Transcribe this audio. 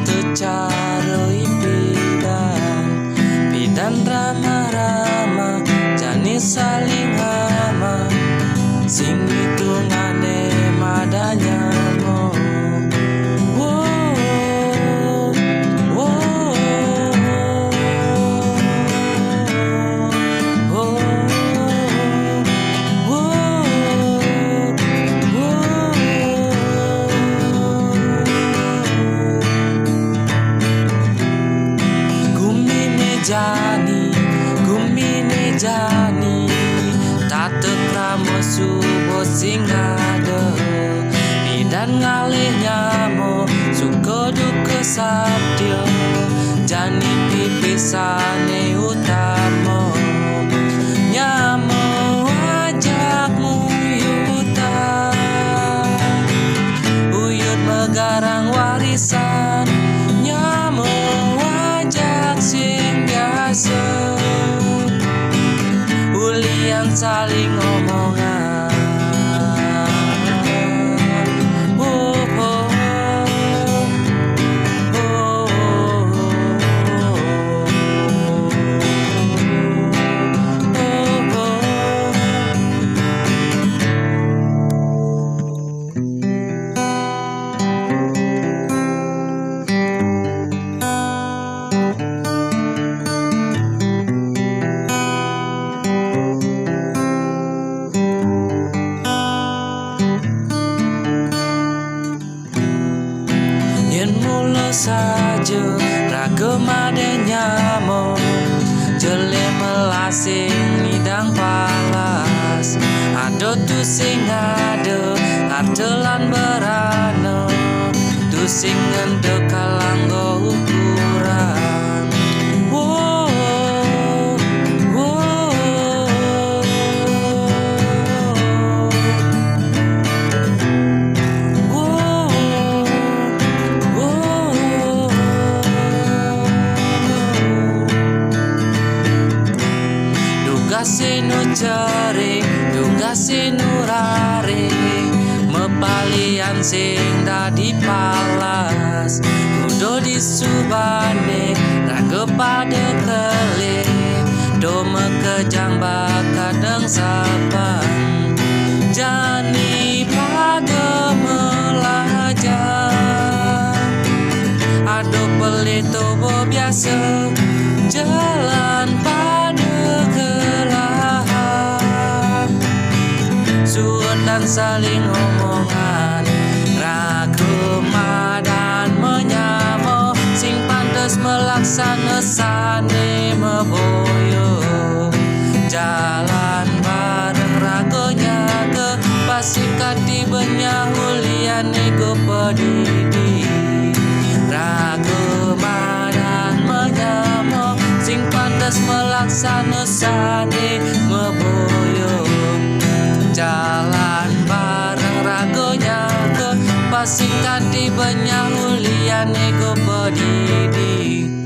teu caroi pidan rama-rama jani saling ama sing hitungane madanya mo. Jani tatek ramo subo sing ada bidan ngalih nyamo suka duka sabdio jani pipisane utamo nyamo ajak uyut megarang warisan nyamo ajak sing biasa ulian saling omongan. Saja ragam adanya mo jele melasing ngidang palas ado tu sing ado artelan berana tu sing ngende kalanggo ukuran. Sinu cering, duga sinu rare mepalian sing dadi palas kudo disubane raga pada kele do mekejang bakadang sabang jani pada melajar ado pelito bo biasa jalan pada dan saling omongan ragema dan menyamo sing pantes melaksana sane meboyo jalan bareng ragonya ke pasikat di benya uliane go pedidi ragema dan menyamo sing pantes melaksana sane meboyo jalan bareng ragonya ke pasikat di banyak uliane go pedidi.